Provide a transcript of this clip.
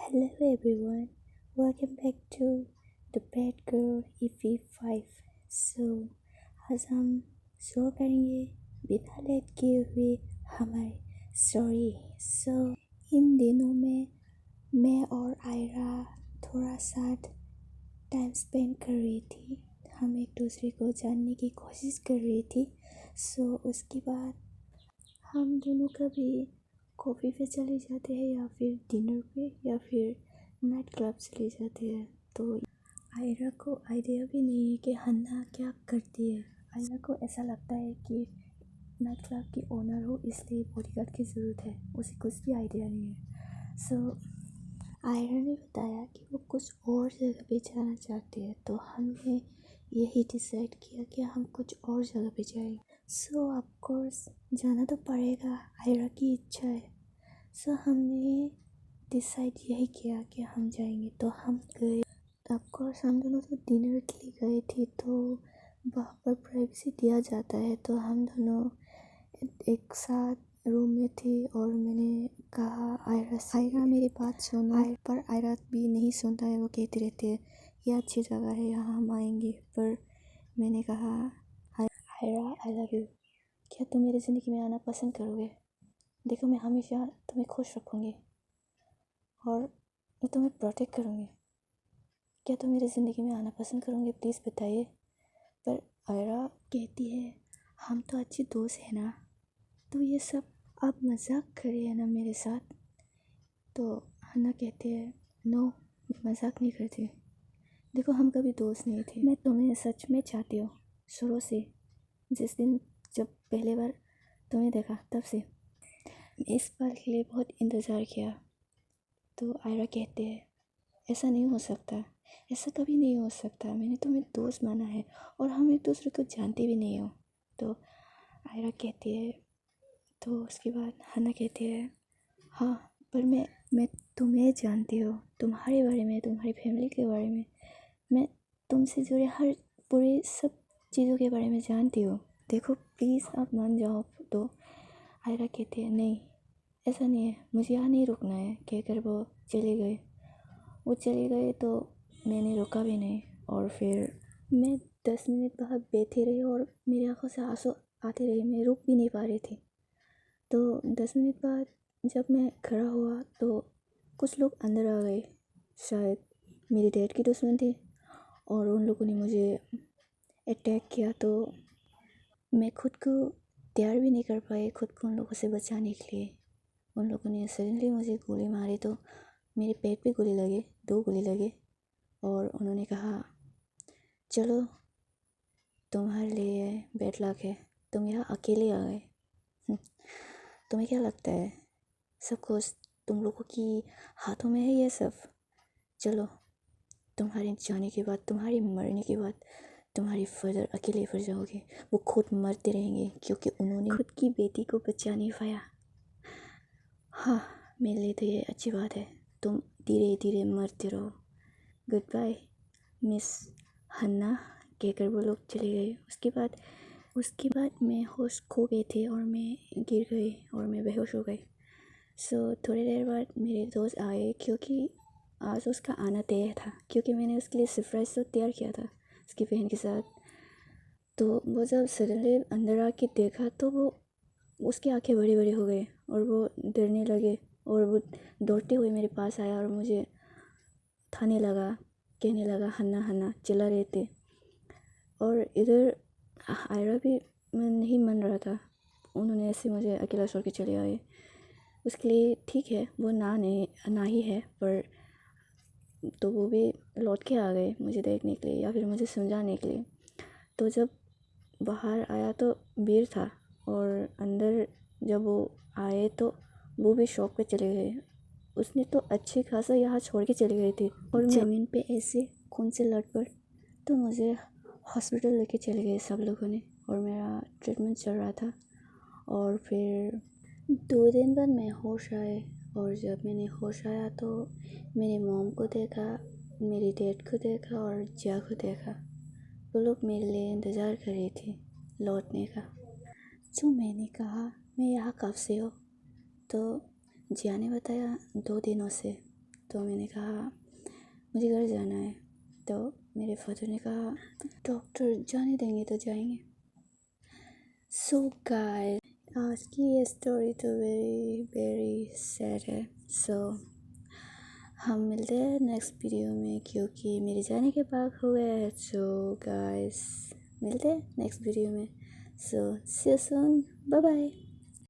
Hello everyone, welcome back to The Bad Girl EP5। आज हम शुरू करेंगे बिना लेट किए हुए हमारी स्टोरी। इन दिनों में मैं और आयरा थोड़ा साथ टाइम स्पेंड कर रही थी। हम एक दूसरे को जानने की कोशिश कर रही थी। उसके बाद हम दोनों कभी कॉफ़ी पे चले जाते हैं या फिर डिनर पे या फिर नाइट क्लब चले जाते हैं। तो आयरा को आइडिया भी नहीं है कि हन्ना क्या करती है। आयरा को ऐसा लगता है कि नाइट क्लब की ओनर हो इसलिए बॉडीगार्ड की ज़रूरत है, उसे कुछ भी आइडिया नहीं है। आयरा ने बताया कि वो कुछ और जगह पे जाना चाहती है, तो हमने यही डिसाइड किया कि हम कुछ और जगह पे जाएंगे। ऑफ कोर्स जाना तो पड़ेगा, आयरा की इच्छा है। हमने डिसाइड यही किया कि हम जाएंगे, तो हम गए। ऑफ कोर्स हम दोनों तो डिनर के लिए गए थे, तो वहाँ पर प्राइवेसी दिया जाता है। तो हम दोनों एक साथ रूम में थे और मैंने कहा आयरा मेरी बात सुनो, पर आयरा भी नहीं सुनता है। वो कहते रहते हैं ये अच्छी जगह है, यहाँ हम आएंगे। पर मैंने कहा आयरा आई लव यू, क्या तुम मेरी ज़िंदगी में आना पसंद करोगे? देखो मैं हमेशा तुम्हें खुश रखूँगी और मैं तुम्हें प्रोटेक्ट करूँगी। क्या तुम मेरी ज़िंदगी में आना पसंद करोगे? प्लीज़ बताइए। पर आयरा कहती है हम तो अच्छी दोस्त हैं ना, तो ये सब आप मजाक करिए ना मेरे साथ। तो हन्ना कहती है नो, मैं मजाक नहीं करती। देखो हम कभी दोस्त नहीं थे, मैं तुम्हें सच में चाहती हूँ शुरू से। जिस दिन जब पहली बार तुम्हें देखा तब से इस पल के लिए बहुत इंतज़ार किया। तो आयरा कहते हैं ऐसा नहीं हो सकता, ऐसा कभी नहीं हो सकता। मैंने तुम्हें दोस्त माना है और हम एक दूसरे को जानते भी नहीं हो। तो आयरा कहती है, तो उसके बाद हन्ना कहती है हाँ पर मैं तुम्हें जानती हूँ, तुम्हारे बारे में, तुम्हारी फैमिली के बारे में, मैं तुमसे जुड़े हर पूरी सब चीज़ों के बारे में जानती हूँ। देखो प्लीज़ आप मान जाओ। तो आयरा कहती है नहीं ऐसा नहीं है, मुझे यहाँ नहीं रुकना है। कहकर वो चले गए। तो मैंने रुका भी नहीं और फिर मैं 10 मिनट वहाँ बैठी रही और मेरी आँखों से आंसू आते रहे, मैं रुक भी नहीं पा रही थी। तो 10 मिनट बाद जब मैं खड़ा हुआ तो कुछ लोग अंदर आ गए, शायद मेरे डैड के दुश्मन थे और उन लोगों ने मुझे अटैक किया। तो मैं खुद को तैयार भी नहीं कर पाई खुद को उन लोगों से बचाने के लिए। उन लोगों ने सडनली मुझे गोली मारी, तो मेरे पेट पे गोली लगे, 2 गोली लगे और उन्होंने कहा चलो तुम्हारे लिए बैड लक है, तुम यहाँ अकेले आ गए। तुम्हें क्या लगता है सब कुछ तुम लोगों की हाथों में है? ये सब चलो तुम्हारे जाने के बाद, तुम्हारे मरने के बाद तुम्हारे फादर अकेले पड़ जाओगे। वो खुद मरते रहेंगे क्योंकि उन्होंने खुद की बेटी को बचा नहीं पाया। हाँ मेरे लिए तो ये अच्छी बात है, तुम धीरे धीरे मरते रहो। गुड बाय मिस हन्ना, कहकर वो लोग चले गए। उसके बाद मैं होश खो गई थी और मैं गिर गई और मैं बेहोश हो गई। थोड़ी देर बाद मेरे दोस्त आए क्योंकि आज उसका आना तय था, क्योंकि मैंने उसके लिए सरप्राइज़ तो तैयार किया था उसकी बहन के साथ। तो वो जब सडनली अंदर आके देखा तो वो उसकी आंखें बड़ी बड़ी हो गई और वो डरने लगे और वो दौड़ते हुए मेरे पास आया और मुझे थाने लगा, कहने लगा हन्ना हन्ना चिल्ला रहे थे। और इधर आयरा भी नहीं मान रहा था, उन्होंने ऐसे मुझे अकेला छोड़ के चले आए। उसके लिए ठीक है वो ना ही है, पर तो वो भी लौट के आ गए मुझे देखने के लिए या फिर मुझे समझाने के लिए। तो जब बाहर आया तो भीड़ था और अंदर जब वो आए तो वो भी शॉप पे चले गए। उसने तो अच्छी खासा यहाँ छोड़ के चले गए थे और ज़मीन पे ऐसे खून से लट पड़। तो मुझे हॉस्पिटल लेके चले गए सब लोगों ने और मेरा ट्रीटमेंट चल रहा था। और फिर 2 दिन बाद मैं होश आए और जब मैंने होश आया तो मेरे मॉम को देखा, मेरी डैड को देखा और जिया को देखा। वो लोग मेरे लिए इंतज़ार कर रही थी लौटने का। जो मैंने कहा मैं यहाँ कब से हो, तो जिया ने बताया 2 दिनों से। तो मैंने कहा मुझे घर जाना है। तो मेरे फादर ने कहा डॉक्टर जाने देंगे तो जाएंगे। सो गाइस, आज की ये स्टोरी तो वेरी वेरी सैड है। सो हम मिलते हैं नेक्स्ट वीडियो में, क्योंकि मेरे जाने के बाद हो गया है। सो गाइस, मिलते हैं नेक्स्ट वीडियो में। सो सी यू सून, बाय बाय।